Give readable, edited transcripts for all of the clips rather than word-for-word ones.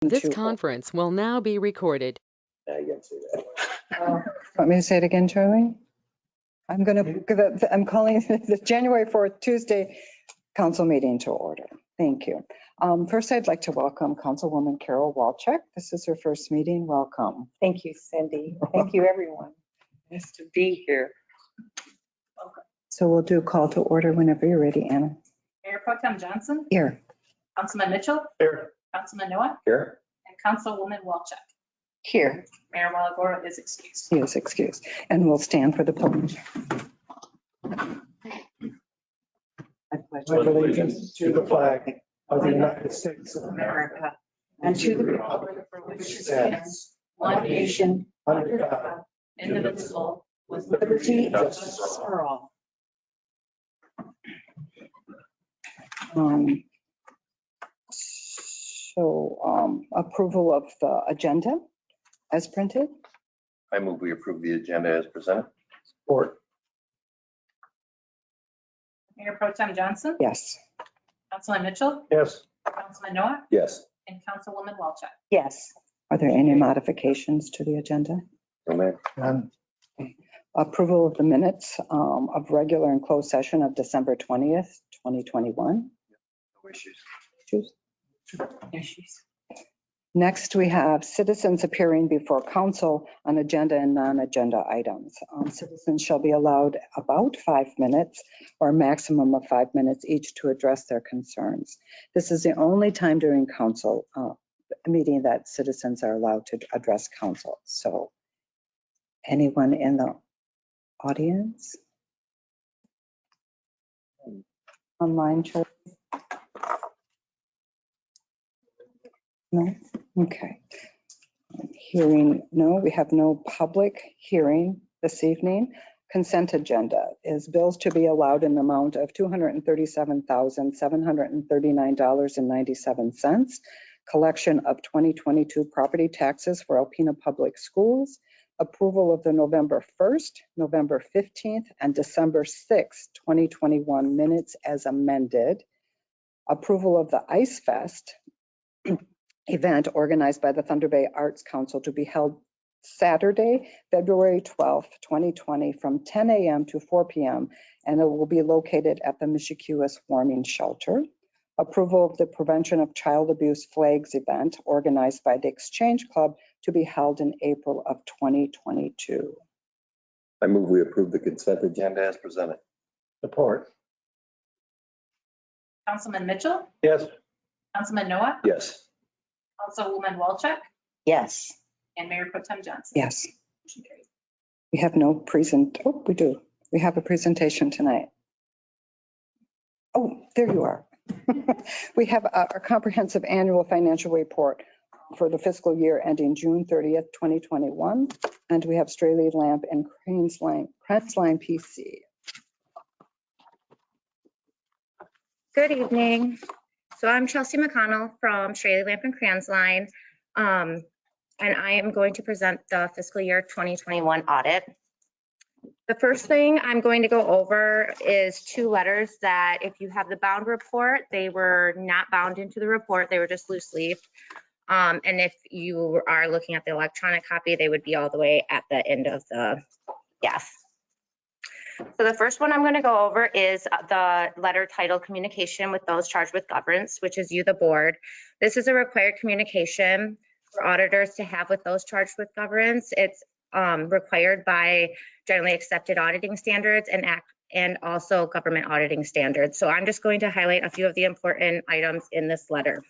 This conference will now be recorded. Yeah, you can say that. Want me to say it again, Charlie? I'm calling the January 4th, Tuesday council meeting to order. Thank you. First, I'd like to welcome Councilwoman Carol Walchuk. This is her first meeting. Welcome. Thank you, Cindy. Thank you, everyone. Nice to be here. So we'll do call to order whenever you're ready, Anna. Mayor Pro Tem Johnson, Here. Councilman Mitchell, Here. Councilman Noah, Here. and Councilwoman Walchuk. Here. Mayor Walagora is excused. He is excused. And we'll stand for the pledge. I pledge Allegiance to the flag of the United States of America And to the republic for which it stands, one nation, under God, indivisible, with liberty and justice for all. Approval of the agenda as printed. I move we approve the agenda as presented. Support. Mayor Pro Tem Johnson, Yes. Councilman Mitchell, Yes. Councilman Noah, Yes. and Councilwoman Walchuk. Yes. Are there any modifications to the agenda? No, ma'am. None. Approval of the minutes of regular and closed session of December 20th, 2021. No issues. Issues. Next, we have citizens appearing before council on agenda and non-agenda items. Citizens shall be allowed about 5 minutes or a maximum of 5 minutes each to address their concerns. This is the only time during council meeting that citizens are allowed to address council. So anyone in the audience? Online, Charlie? No? Okay. Hearing, no, we have no public hearing this evening. Consent agenda is bills to be allowed in the amount of $237,739.97. Collection of 2022 property taxes for Alpena Public Schools. Approval of the November 1st, November 15th, and December 6th, 2021 minutes as amended. Approval of the Ice Fest event organized by the Thunder Bay Arts Council to be held Saturday, February 12th, 2020 from 10 a.m. to 4 p.m. and it will be located at the Mich-e-ke-wis warming shelter. Approval of the Prevention of Child Abuse Flags event organized by the Exchange Club to be held in April of 2022. I move we approve the consent agenda as presented. Support. Councilman Mitchell, Yes. Councilman Noah, Yes. Councilwoman Walchuk, Yes. and Mayor Pro Tem Johnson. Yes, Motion carries. we have we do. We have a presentation tonight. Oh, there you are. We have our comprehensive annual financial report for the fiscal year ending June 30th, 2021. And we have Straley, Lamp, and Kraenzlein PC. Good evening. So I'm Chelsea McConnell from Straley, Lamp, and Kraenzlein, and I am going to present the fiscal year 2021 audit. The first thing I'm going to go over is 2 letters that if you have the bound report, they were not bound into the report, they were just loose leaf. And if you are looking at the electronic copy, they would be all the way at the end of the, yes. So the first one I'm going to go over is the letter titled communication with those charged with governance, which is you, the board. This is a required communication for auditors to have with those charged with governance. It's required by generally accepted auditing standards and also government auditing standards. So I'm just going to highlight a few of the important items in this letter.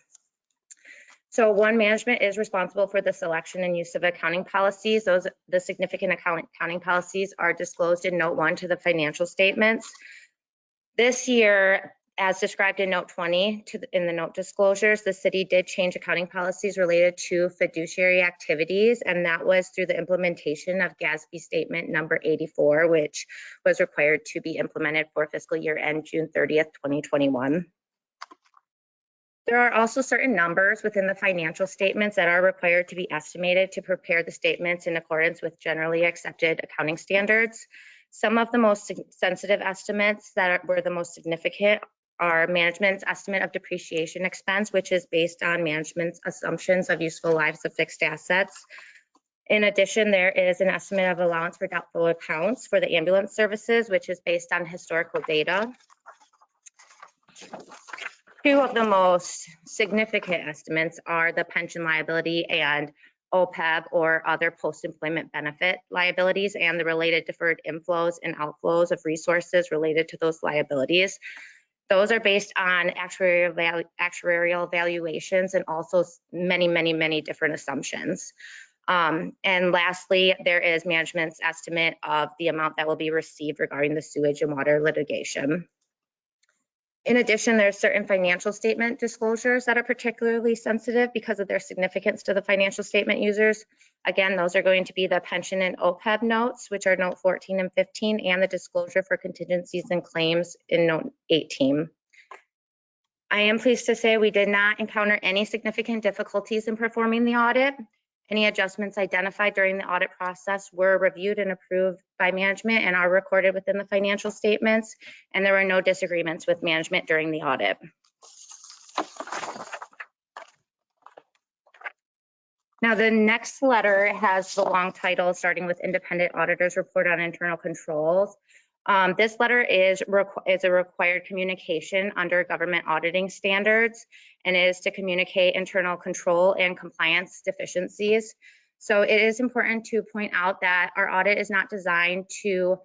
So one, management is responsible for the selection and use of accounting policies. The significant accounting policies are disclosed in note 1 to the financial statements. This year, as described in note 20 in the note disclosures, the city did change accounting policies related to fiduciary activities, and that was through the implementation of GASB statement number 84, which was required to be implemented for fiscal year end June 30th, 2021. There are also certain numbers within the financial statements that are required to be estimated to prepare the statements in accordance with generally accepted accounting standards. Some of the most sensitive estimates that were the most significant are management's estimate of depreciation expense, which is based on management's assumptions of useful lives of fixed assets. In addition, there is an estimate of allowance for doubtful accounts for the ambulance services, which is based on historical data. Two of the most significant estimates are the pension liability and OPEB or other post-employment benefit liabilities and the related deferred inflows and outflows of resources related to those liabilities. Those are based on actuarial valuations and also many different assumptions. And lastly, there is management's estimate of the amount that will be received regarding the sewage and water litigation. In addition, there's certain financial statement disclosures that are particularly sensitive because of their significance to the financial statement users. Again, those are going to be the pension and OPEB notes, which are note 14 and 15, and the disclosure for contingencies and claims in note 18. I am pleased to say we did not encounter any significant difficulties in performing the audit. Any adjustments identified during the audit process were reviewed and approved by management and are recorded within the financial statements, and there were no disagreements with management during the audit. Now, the next letter has the long title starting with Independent Auditor's Report on Internal Controls. This letter is a required communication under government auditing standards and is to communicate internal control and compliance deficiencies. So it is important to point out that our audit is not designed to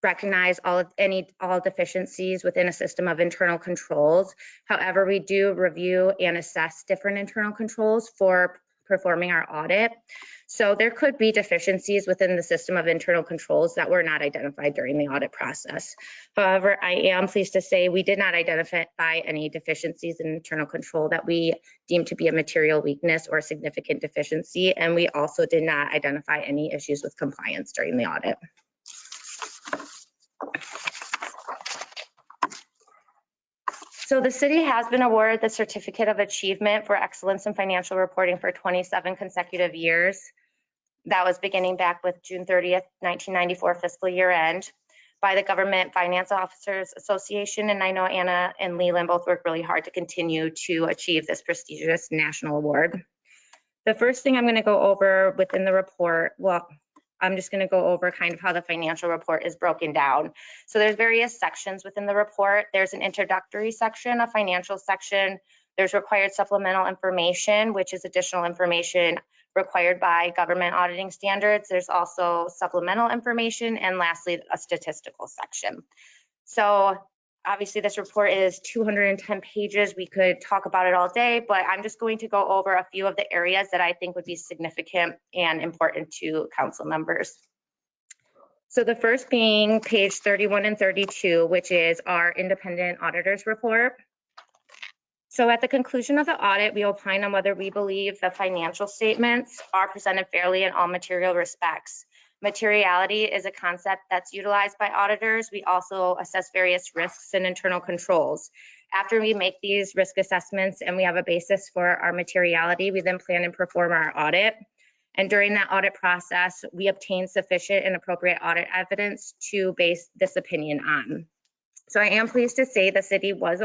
recognize all deficiencies within a system of internal controls. However, we do review and assess different internal controls for performing our audit. So there could be deficiencies within the system of internal controls that were not identified during the audit process. However, I am pleased to say we did not identify any deficiencies in internal control that we deemed to be a material weakness or significant deficiency, and we also did not identify any issues with compliance during the audit. So the city has been awarded the Certificate of Achievement for Excellence in Financial Reporting for 27 consecutive years. That was beginning back with June 30th, 1994 fiscal year end by the Government Finance Officers Association. And I know Anna and Leland both worked really hard to continue to achieve this prestigious national award. The first thing I'm going to go over within the report, I'm just going to go over kind of how the financial report is broken down. So there's various sections within the report. There's an introductory section, a financial section. There's required supplemental information, which is additional information required by government auditing standards. There's also supplemental information, and lastly, a statistical section. So obviously this report is 210 pages. We could talk about it all day, but I'm just going to go over a few of the areas that I think would be significant and important to council members. So the first being page 31 and 32, which is our independent auditor's report. So at the conclusion of the audit, we opine on whether we believe the financial statements are presented fairly in all material respects. Materiality is a concept that's utilized by auditors. We also assess various risks and internal controls. After we make these risk assessments and we have a basis for our materiality, we then plan and perform our audit. And during that audit process, we obtain sufficient and appropriate audit evidence to base this opinion on. So I am pleased to say the city was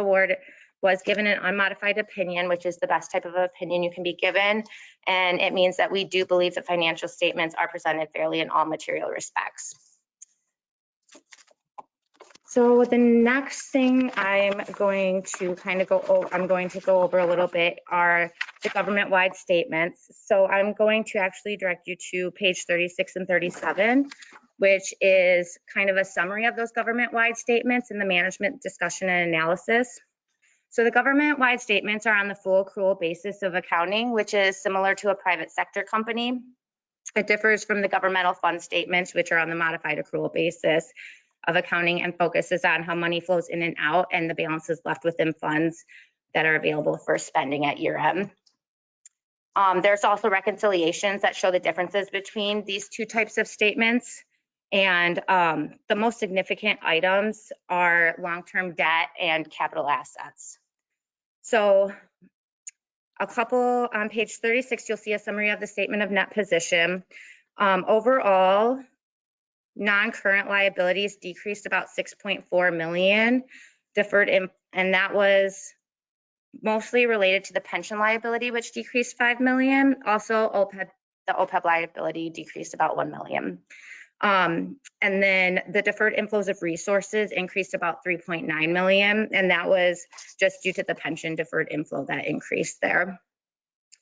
given an unmodified opinion, which is the best type of opinion you can be given. And it means that we do believe that financial statements are presented fairly in all material respects. So the next thing I'm going to go over a little bit are the government-wide statements. So I'm going to actually direct you to page 36 and 37, which is kind of a summary of those government-wide statements in the management discussion and analysis. So the government-wide statements are on the full accrual basis of accounting, which is similar to a private sector company. It differs from the governmental fund statements, which are on the modified accrual basis of accounting and focuses on how money flows in and out and the balances left within funds that are available for spending at year end. There's also reconciliations that show the differences between these two types of statements. And the most significant items are long-term debt and capital assets. So a couple on page 36, you'll see a summary of the statement of net position. Overall, non-current liabilities decreased about 6.4 million. and that was mostly related to the pension liability, which decreased 5 million. Also, the OPEB liability decreased about 1 million. And then the deferred inflows of resources increased about 3.9 million, and that was just due to the pension deferred inflow that increased there.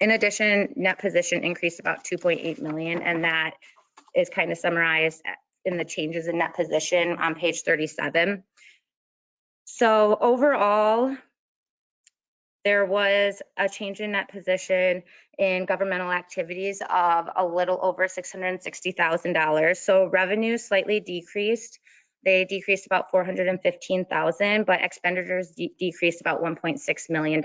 In addition, net position increased about 2.8 million, and that is kind of summarized in the changes in net position on page 37. So overall, there was a change in net position in governmental activities of a little over $660,000. So revenue slightly decreased. They decreased about $415,000, but expenditures decreased about $1.6 million.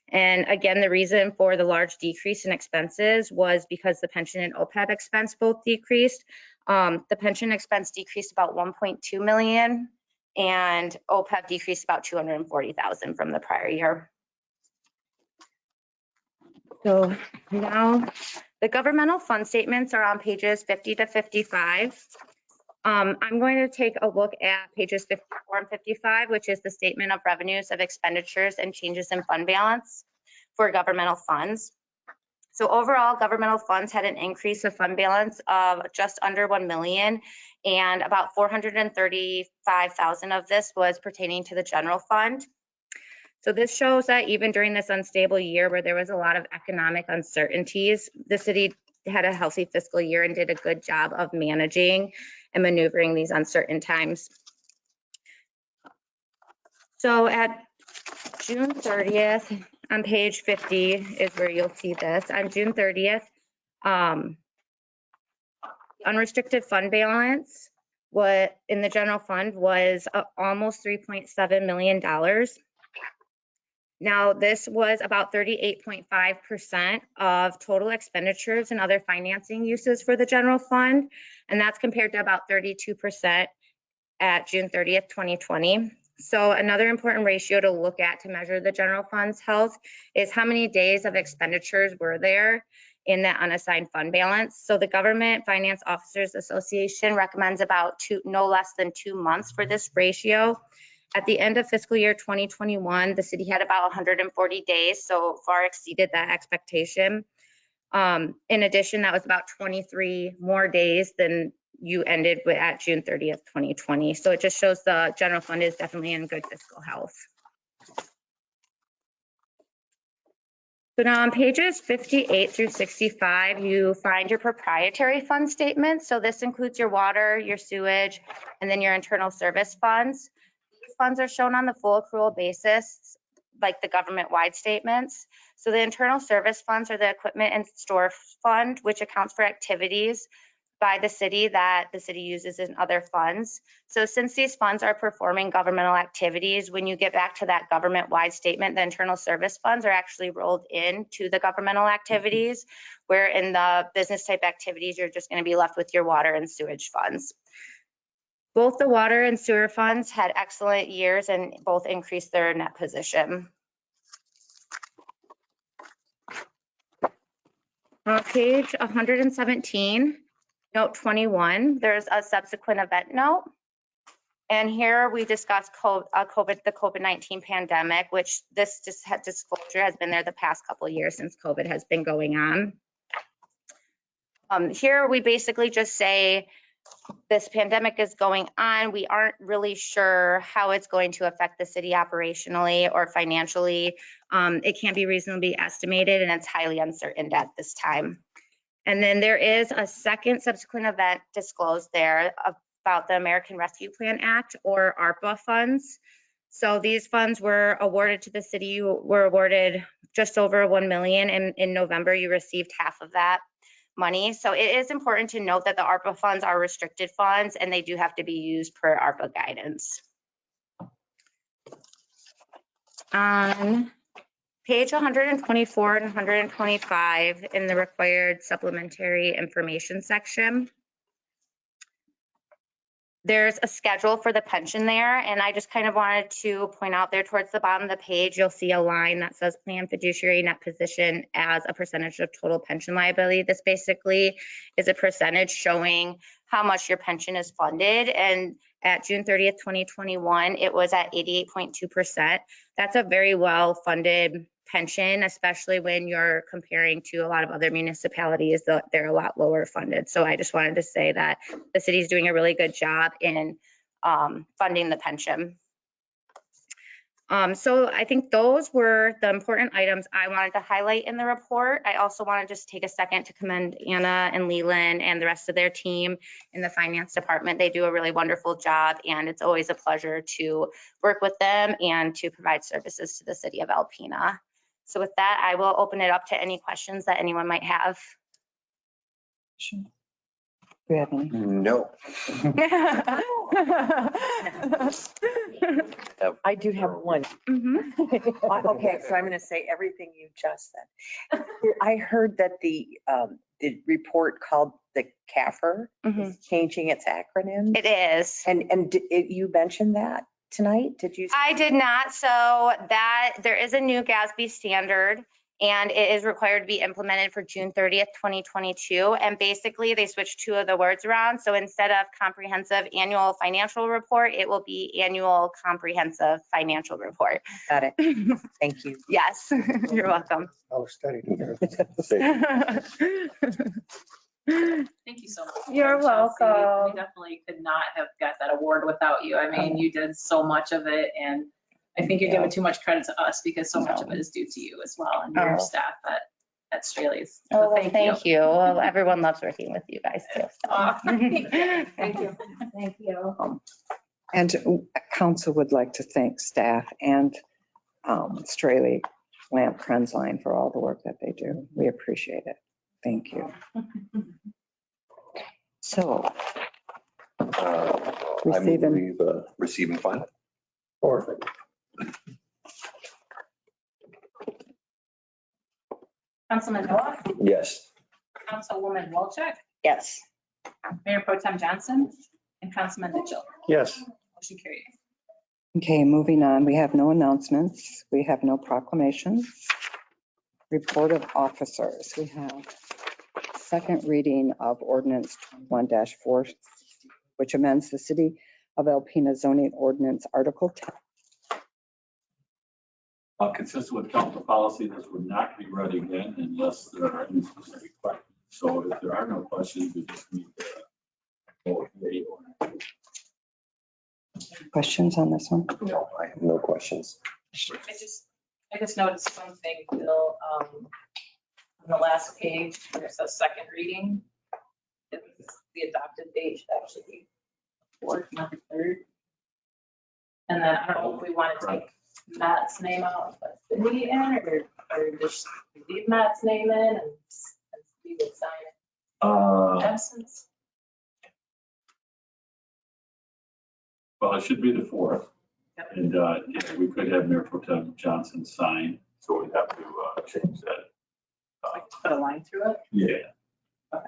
And again, the reason for the large decrease in expenses was because the pension and OPEB expense both decreased. The pension expense decreased about 1.2 million, and OPEB decreased about 240,000 from the prior year. So now the governmental fund statements are on pages 50 to 55. I'm going to take a look at pages 54 and 55, which is the statement of revenues, of expenditures, and changes in fund balance for governmental funds. So overall, governmental funds had an increase of fund balance of just under 1 million, and about 435,000 of this was pertaining to the general fund. So this shows that even during this unstable year where there was a lot of economic uncertainties, the city had a healthy fiscal year and did a good job of managing and maneuvering these uncertain times. So at June 30th, on page 50 is where you'll see this. On June 30th, unrestricted fund balance in the general fund was almost $3.7 million. Now, this was about 38.5% of total expenditures and other financing uses for the general fund, and that's compared to about 32% at June 30th, 2020. So another important ratio to look at to measure the general fund's health is how many days of expenditures were there in that unassigned fund balance. So the Government Finance Officers Association recommends about no less than 2 months for this ratio. At the end of fiscal year 2021, the city had about 140 days, so far exceeded that expectation. In addition, that was about 23 more days than you ended with at June 30th, 2020. So it just shows the general fund is definitely in good fiscal health. So now on pages 58 through 65, you find your proprietary fund statement. So this includes your water, your sewage, and then your internal service funds. These funds are shown on the full accrual basis, like the government-wide statements. So the internal service funds are the equipment and store fund, which accounts for activities by the city that the city uses in other funds. So since these funds are performing governmental activities, when you get back to that government-wide statement, the internal service funds are actually rolled into the governmental activities, where in the business type activities, you're just going to be left with your water and sewage funds. Both the water and sewer funds had excellent years and both increased their net position. On page 117, note 21, there's a subsequent event note. And here we discuss the COVID-19 pandemic, which this disclosure has been there the past couple of years since COVID has been going on. Here we basically just say this pandemic is going on. We aren't really sure how it's going to affect the city operationally or financially. It can't be reasonably estimated, and it's highly uncertain at this time. And then there is a second subsequent event disclosed there about the American Rescue Plan Act, or ARPA funds. So these funds were awarded to the city. You were awarded just over 1 million, and in November you received half of that money. So it is important to note that the ARPA funds are restricted funds and they do have to be used per ARPA guidance. On page 124 and 125 in the required supplementary information section, there's a schedule for the pension there, and I just kind of wanted to point out there towards the bottom of the page, you'll see a line that says plan fiduciary net position as a percentage of total pension liability. This basically is a percentage showing how much your pension is funded, and At June 30th, 2021, it was at 88.2%. That's a very well-funded pension, especially when you're comparing to a lot of other municipalities that they're a lot lower funded. So I just wanted to say that the city's doing a really good job in funding the pension. So I think those were the important items I wanted to highlight in the report. I also want to just take a second to commend Anna and Leland and the rest of their team in the finance department. They do a really wonderful job, and it's always a pleasure to work with them and to provide services to the city of Alpena. So with that, I will open it up to any questions that anyone might have. Do you have any? No. I do have one. Okay, so I'm going to say everything you just said. I heard that the report called the CAFR is changing its acronym. It is. And you mentioned that tonight? Did you? I did not. So that there is a new GASB standard, and it is required to be implemented for June 30th, 2022. And basically they switched two of the words around. So instead of comprehensive annual financial report, it will be annual comprehensive financial report. Got it. Thank you. Yes, you're welcome. I'll study. Thank you so much. You're Chelsea. welcome. We definitely could not have got that award without you. I mean, you did so much of it, and I think you're giving too much credit to us because so much of it is due to you as well and your staff at Straley's. So Oh, well, thank you. Well, everyone loves working with you guys too. So. Thank you. Thank you. And council would like to thank staff and Straley, Kraenzlein for all the work that they do. We appreciate it. Thank you. So, I move receive and file. Or Councilman Noah, Yes. Councilwoman Wolchek, Yes. Mayor Pro Tem Johnson, and Councilman Mitchell. yes, Motion carries. okay, moving on. We have no announcements. We have no proclamations. Report of officers. We have second reading of Ordinance 21-4, which amends the City of Alpena zoning ordinance Article 10. Consistent with council policy, this would not be read again unless there are any specific questions. So if there are no questions, we just need to vote yea or nay. Questions on this one? No, I have no questions. I just noticed one thing, Bill, on the last page, where it says second reading. The adopted date should actually be 4th, not the 3rd. And then I don't know if we want to take Matt's name out, but Cindy in, or just leave Matt's name in and we would sign it. Absence. Well, it should be the 4th. Yep. And yeah, we could have Mayor Pro Tem Johnson sign, so we'd have to change that. Like put a line through it. Yeah. Okay.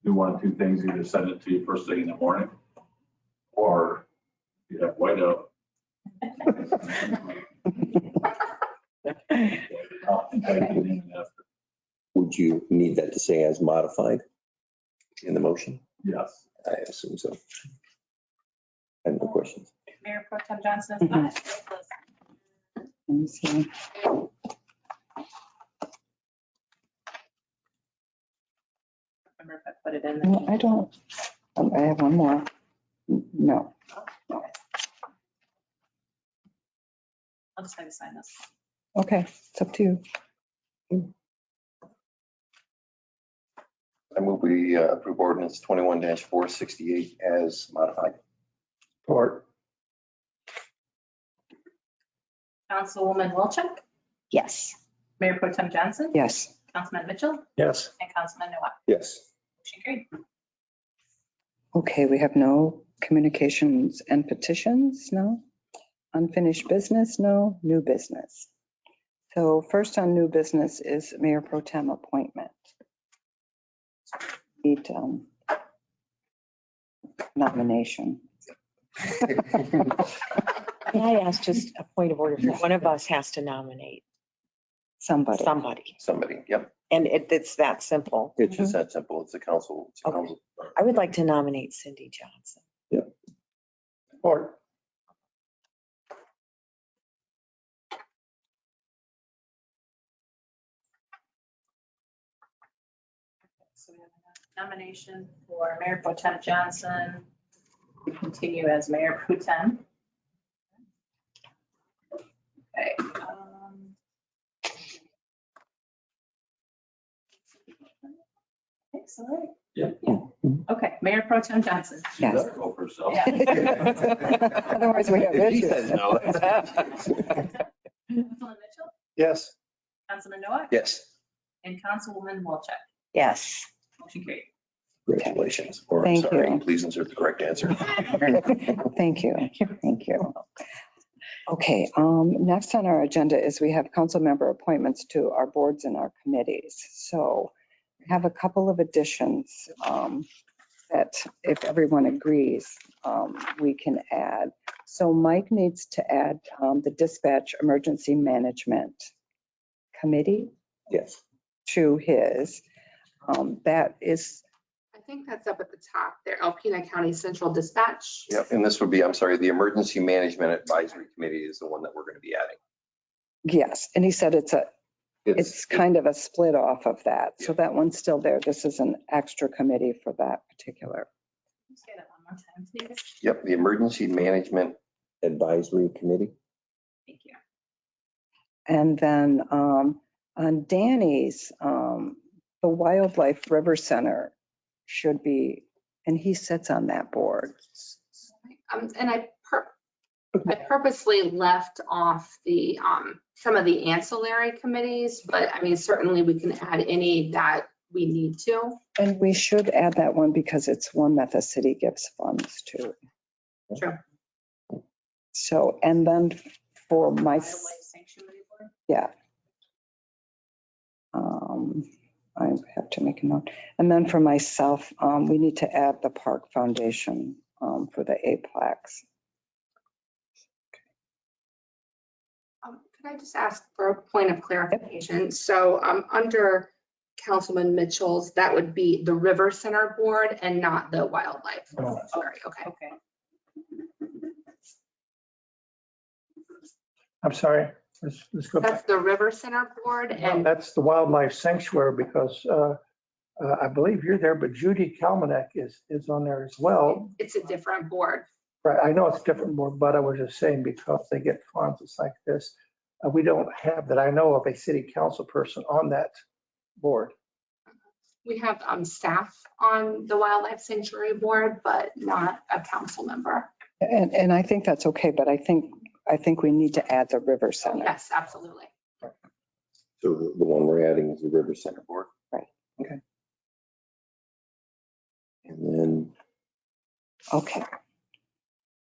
Do one of two things, either send it to you first thing in the morning, or you have whiteout. Would you need that to say as modified in the motion? Yes. I assume so. I have no questions. Mayor Pro Tem Johnson is not. Let me see. Remember if I put it in No, there. I don't. I have one more. No. I'll just have to sign this. Okay, it's up to you. I move we approve ordinance 21-468 as modified. or Councilwoman Wolchek, Yes. Mayor Pro Tem Johnson. Yes. Councilman Mitchell, yes, and Councilman Noah. Yes. Motion carried. Okay, we have no communications and petitions, no. Unfinished business, no. New business. So first on new business is Mayor Pro Tem appointment. Need nomination. Can I ask just a point of order? One of us has to nominate. Somebody. Somebody, yep. And it's that simple. It's just that simple. It's the council. It's the Okay. council. I would like to nominate Cindy Johnson. Or So we have a nomination for Mayor Pro Tem Johnson to continue as Mayor Pro Tem. Okay. Excellent. Yeah. Okay, Mayor Pro Tem Johnson. She Yes. better go for herself. Otherwise we have If she issues. says no. Councilman Mitchell, yes, Councilman Noah, Yes, and Councilwoman Wolchek. Yes. Motion carried. congratulations. Or I'm Thank sorry, you. please insert the correct answer. Thank you. Thank you. Okay, next on our agenda is we have council member appointments to our boards and our committees. So we have a couple of additions that if everyone agrees, we can add. So Mike needs to add the Dispatch Emergency Management Committee Yes. to his. That is, I think that's up at the top there, Alpena County Central Dispatch. Yep. And this would be, I'm sorry, the Emergency Management Advisory Committee is the one that we're going to be adding. yes, and he said it's kind of a split off of that. So that one's still there. This is an extra committee for that particular. Say that one more time, please. Yep, the Emergency Management Advisory Committee. Thank you. And then on Danny's, the Wildlife River Center should be, and he sits on that board. And I purposely left off the, some of the ancillary committees, but I mean, certainly we can add any that we need to. And we should add that one because it's one that the city gives funds to. Sure. So, and then for my, Wildlife Sanctuary Board. yeah. I have to make a note. And then for myself, we need to add the Park Foundation for the APLAX. Could I just ask for a point of clarification? So under Councilman Mitchell's, that would be the River Center Board and not the Wildlife. Oh. Sorry, okay. Okay. I'm sorry. Let's go That's back. the River Center Board and That's the Wildlife Sanctuary because I believe you're there, but Judy Kalmanek is on there as well. it's a different board. Right, I know it's different board, but I was just saying because they get funds, it's like this. We don't have that. I know of a city council person on that board. We have staff on the Wildlife Sanctuary Board, but not a council member. And I think that's okay, but I think we need to add the River Center. Yes, absolutely. So the one we're adding is the River Center Board. Right. Okay. And then, Okay.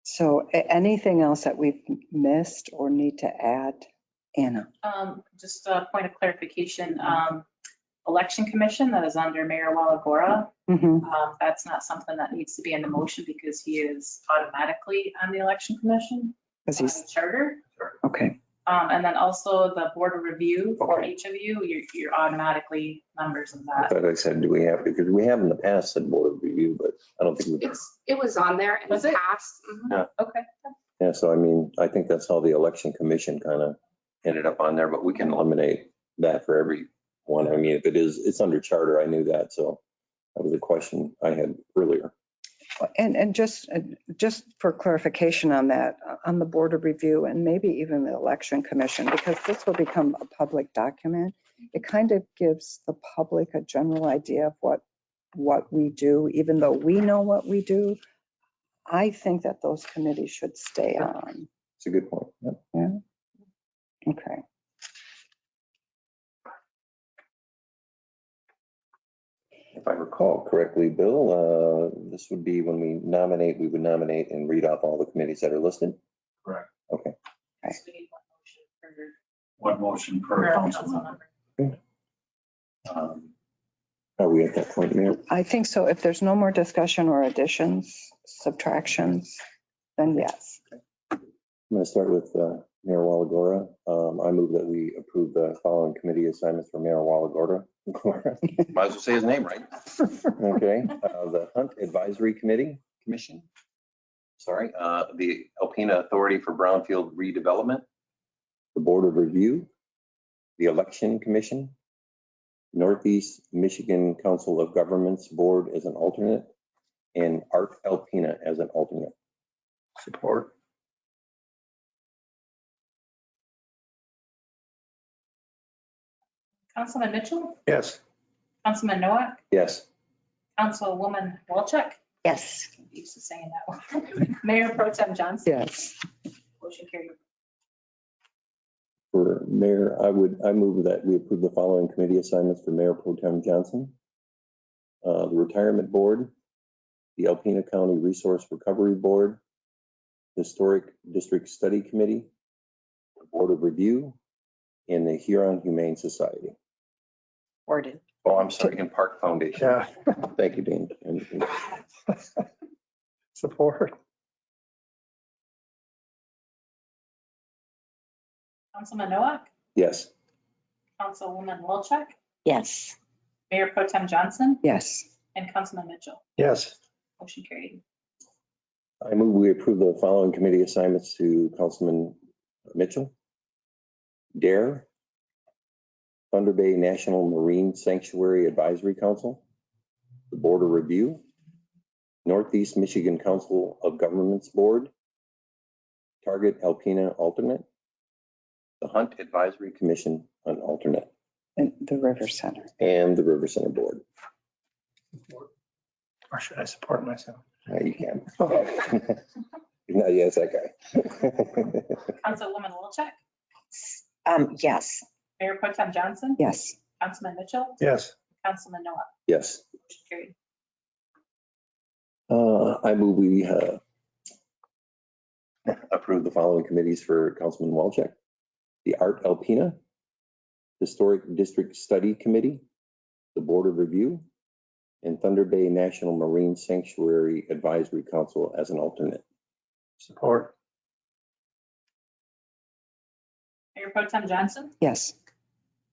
So anything else that we've missed or need to add? Anna? Just a point of clarification, Election Commission, that is under Mayor Walagora. Mhm. That's not something that needs to be in the motion because he is automatically on the Election Commission. Because he's, Charter. okay. And then also the Board of Review for Okay. each of you, you're automatically members of I that. thought I said, do we have, because we have in the past said Board of Review, but I don't think we've. It was on there in Was the it? past. Mhm. Okay. Yeah, so I mean, I think that's how the Election Commission kind of ended up on there, but we can eliminate that for everyone. I mean, if it is, it's under charter, I knew that, so that was a question I had earlier. And just for clarification on that, on the Board of Review and maybe even the Election Commission, because this will become a public document, it kind of gives the public a general idea of what we do, even though we know what we do. I think that those committees should stay on. It's a good point. Yep. Yeah. Okay. If I recall correctly, Bill, this would be when we would nominate and read off all the committees that are listed. Correct. Okay. So we need one One motion per per council council. member. Are we at that point, Mayor? I think so. If there's no more discussion or additions, subtractions, then yes. I'm going to start with Mayor Walagora. I move that we approve the following committee assignments for Mayor Walagora. Might as well say his name right. Okay. The Hunt Advisory Commission. Sorry. The Alpena Authority for Brownfield Redevelopment. The Board of Review. The Election Commission. Northeast Michigan Council of Governments Board as an alternate. And Art Alpena as an alternate. Support. Councilman Mitchell, Yes. Councilman Nowak, Yes. Councilwoman Walchuk. Yes. I'm used to saying that one. Mayor Pro Tem Johnson. Yes. Motion carried. For Mayor, I move that we approve the following committee assignments for Mayor Pro Tem Johnson. The Retirement Board, the Alpena County Resource Recovery Board, Historic District Study Committee, the Board of Review, and the Huron Humane Society. Ordinance. Oh, I'm sorry, and Park Foundation. Yeah. Thank you, Dean. Support. Councilman Nowak, Yes. Councilwoman Walchuk, Yes. Mayor Pro Tem Johnson, Yes. and Councilman Mitchell. Yes. Motion carried. I move we approve the following committee assignments to Councilman Mitchell. DARE, Thunder Bay National Marine Sanctuary Advisory Council, the Board of Review, Northeast Michigan Council of Governments Board, Target Alpena alternate, the Hunt Advisory Commission an alternate, And the River Center. and the River Center Board. Or should I support myself? You can. No, yes, that guy. Councilwoman Walchuk, Yes. Mayor Pro Tem Johnson, Yes. Councilman Mitchell, Yes. Councilman Nowak. Yes. Motion carried. I move we approve the following committees for Councilman Walchuk. The Art Alpena, Historic District Study Committee, the Board of Review, and Thunder Bay National Marine Sanctuary Advisory Council as an alternate. Support. Mayor Pro Tem Johnson, Yes.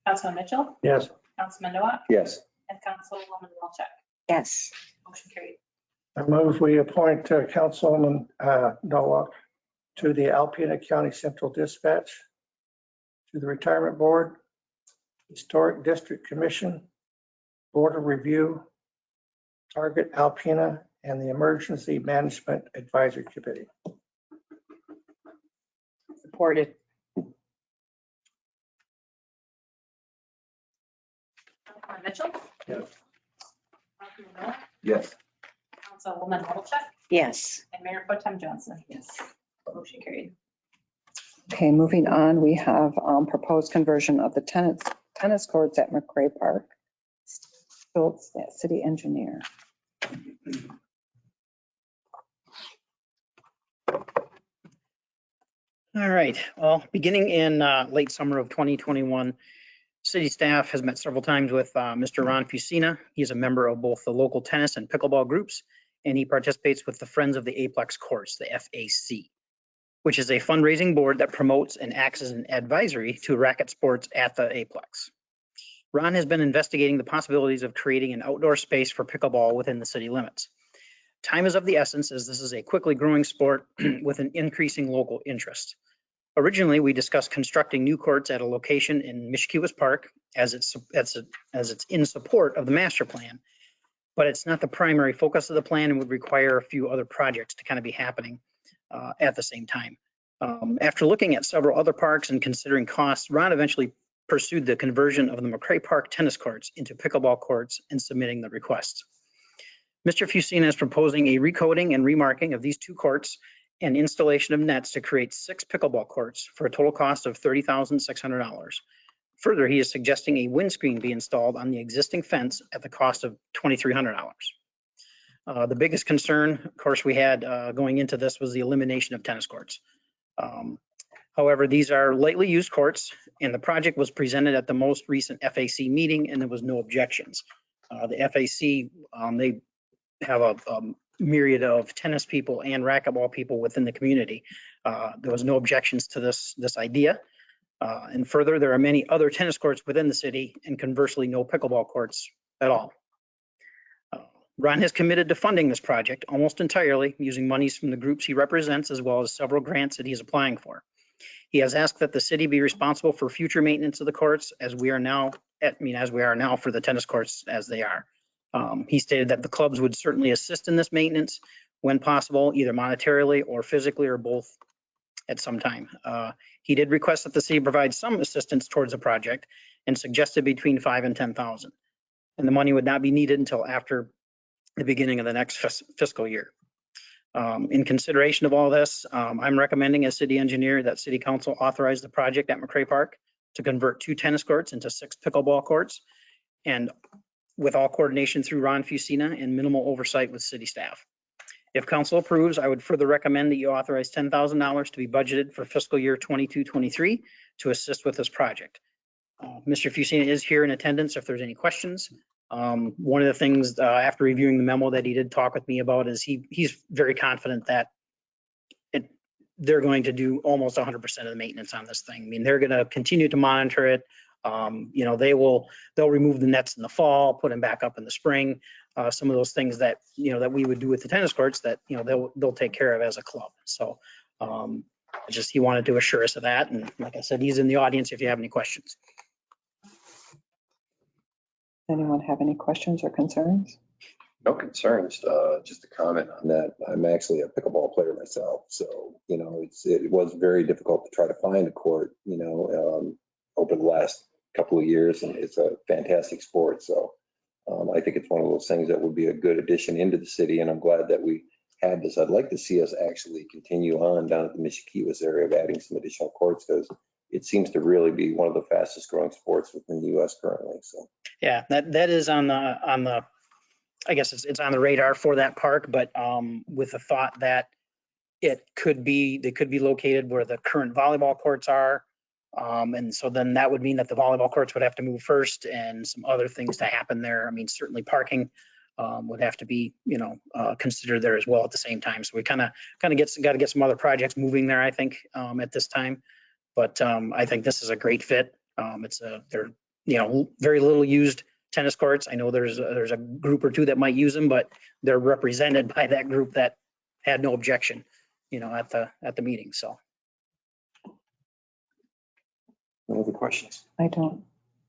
Councilman Mitchell, Yes. Councilman Nowak, Yes. and Councilwoman Walchuk. Yes. Motion carried. I move we appoint Councilwoman Nowak to the Alpena County Central Dispatch, to the Retirement Board, Historic District Commission, Board of Review, Target Alpena, and the Emergency Management Advisory Committee. Supported. Councilman Mitchell. Yes. Councilman Nowak, Yes. Councilwoman Walchuk, Yes. and Mayor Pro Tem Johnson. Yes. Motion carried. Okay, moving on, we have proposed conversion of the tennis courts at Mich-e-ke Park. Schultz, city engineer. All right, well, beginning in late summer of 2021, city staff has met several times with Mr. Ron Fusina. He's a member of both the local tennis and pickleball groups, and he participates with the Friends of the Aplex Courts, the FAC, which is a fundraising board that promotes and acts as an advisory to racket sports at the Aplex. Ron has been investigating the possibilities of creating an outdoor space for pickleball within the city limits. Time is of the essence, as this is a quickly growing sport with an increasing local interest. Originally, we discussed constructing new courts at a location in Mich-e-ke-wis Park as it's in support of the master plan, but it's not the primary focus of the plan and would require a few other projects to kind of be happening at the same time. After looking at several other parks and considering costs, Ron eventually pursued the conversion of the Mich-e-ke Park tennis courts into pickleball courts and submitting the requests. Mr. Fusina is proposing a recoding and remarking of these two courts and installation of nets to create 6 pickleball courts for a total cost of $30,600. Further, he is suggesting a windscreen be installed on the existing fence at the cost of $2,300. The biggest concern, of course, we had going into this was the elimination of tennis courts. However, these are lightly used courts, and the project was presented at the most recent FAC meeting, and there was no objections. The FAC, they have a myriad of tennis people and racquetball people within the community. There was no objections to this idea. And further, there are many other tennis courts within the city, and conversely, no pickleball courts at all. Ron has committed to funding this project almost entirely using monies from the groups he represents, as well as several grants that he's applying for. He has asked that the city be responsible for future maintenance of the courts as we are now for the tennis courts as they are. He stated that the clubs would certainly assist in this maintenance when possible, either monetarily or physically or both at some time. He did request that the city provide some assistance towards the project and suggested between $5,000 and $10,000. And the money would not be needed until after the beginning of the next fiscal year. In consideration of all this, I'm recommending as city engineer that city council authorize the project at Mich-e-ke Park to convert 2 tennis courts into 6 pickleball courts, and with all coordination through Ron Fusina and minimal oversight with city staff. If council approves, I would further recommend that you authorize $10,000 to be budgeted for fiscal year 22-23 to assist with this project. Mr. Fusina is here in attendance if there's any questions. One of the things after reviewing the memo that he did talk with me about is he's very confident that they're going to do almost 100% of the maintenance on this thing. I mean, they're going to continue to monitor it. They'll remove the nets in the fall, put them back up in the spring. Some of those things that, that we would do with the tennis courts that, they'll take care of as a club. So he wanted to assure us of that. And like I said, he's in the audience if you have any questions. Anyone have any questions or concerns? No concerns, just a comment on that. I'm actually a pickleball player myself. So, it was very difficult to try to find a court, over the last couple of years, and it's a fantastic sport. So I think it's one of those things that would be a good addition into the city, and I'm glad that we had this. I'd like to see us actually continue on down at the Mich-e-ke-wis area of adding some additional courts, because it seems to really be one of the fastest growing sports within the U.S. currently. So yeah, that is on the I guess it's on the radar for that park, but with the thought that they could be located where the current volleyball courts are. And so then that would mean that the volleyball courts would have to move first and some other things to happen there. I mean, certainly parking would have to be, considered there as well at the same time. So we kind of got to get some other projects moving there, I think, at this time. But I think this is a great fit. They're, very little used tennis courts. I know there's a group or two that might use them, but they're represented by that group that had no objection, at the meeting. So. any other questions? I don't.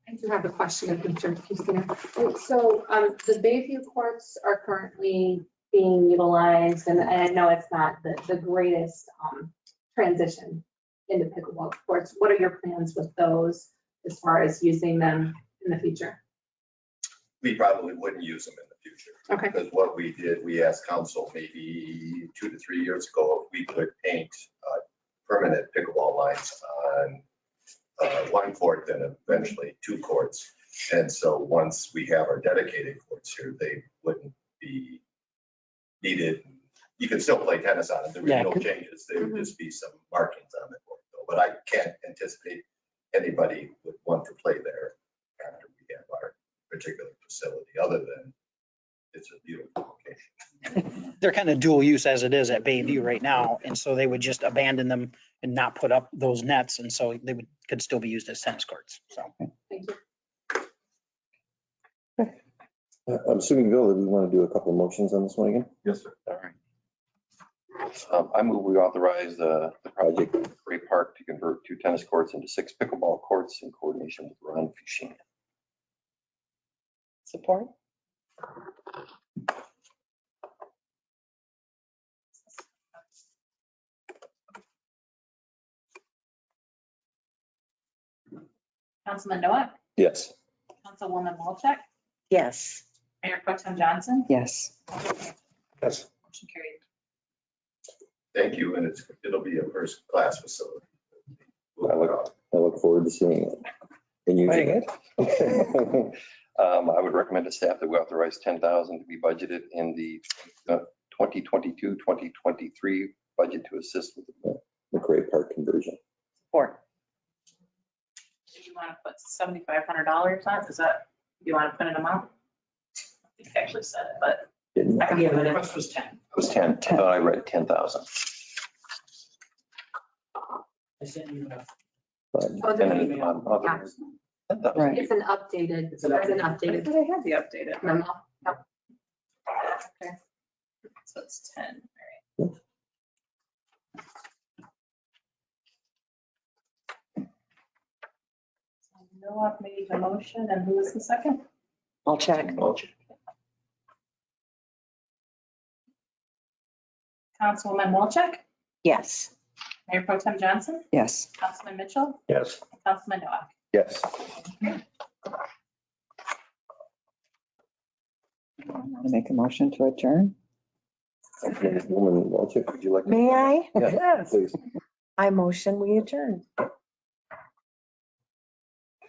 I do have a question of Mr. Fusina. So the Bayview courts are currently being utilized, and I know it's not the greatest transition into pickleball courts. What are your plans with those as far as using them in the future? We probably wouldn't use them in the future. Okay. Because what we did, we asked council maybe 2 to 3 years ago if we could paint permanent pickleball lines on one court, then eventually 2 courts. And so once we have our dedicated courts here, they wouldn't be needed. You can still play tennis on it. There would be no changes. There would just be some markings on the court, though. But I can't anticipate anybody would want to play there after we have our particular facility, other than it's a beautiful location. They're kind of dual use as it is at Bayview right now. And so they would just abandon them and not put up those nets. And so they could still be used as tennis courts. So. Thank you. I'm assuming, Bill, that we want to do a couple of motions on this one again? Yes, sir. All right. I move we authorize the project at Gray Park to convert 2 tennis courts into 6 pickleball courts in coordination with Ron Fusina. Support? Councilman Noah, Yes. Councilwoman Walczak, Yes. Mayor Pro Tem Johnson. Yes. Yes. Motion carried. Thank you, and it'll be a first-class facility. I look forward to seeing it and using it. I would recommend to staff that we authorize $10,000 to be budgeted in the 2022-2023 budget to assist with the McRae Park conversion. Support. Did you want to put $7,500 on? Is that, do you want to put an amount? I think I actually said it, but Didn't I can give it. The request was 10. It was 10. I thought I read 10,000. I sent you that. but Oh, the depending email. on other- Right. It's an updated, It's an there's an I updated thought I had the updated. memo. Yep. Okay. So it's 10. Noah made the motion, and who was the second? I'll check. Councilwoman Wolchek, Yes. Mayor Pro Tem Johnson, Yes. Councilman Mitchell, Yes. Councilman Noah. Yes. Make a motion to adjourn? Woman, Walchuk, would you like? to- May I? Yeah, Yes. please. I motion we adjourn.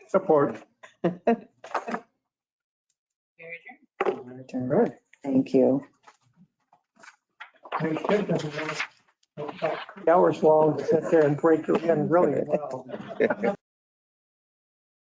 Support. Very adjourned. Adjourn. Right. Thank you. 3 hours long to sit there and break it in really well.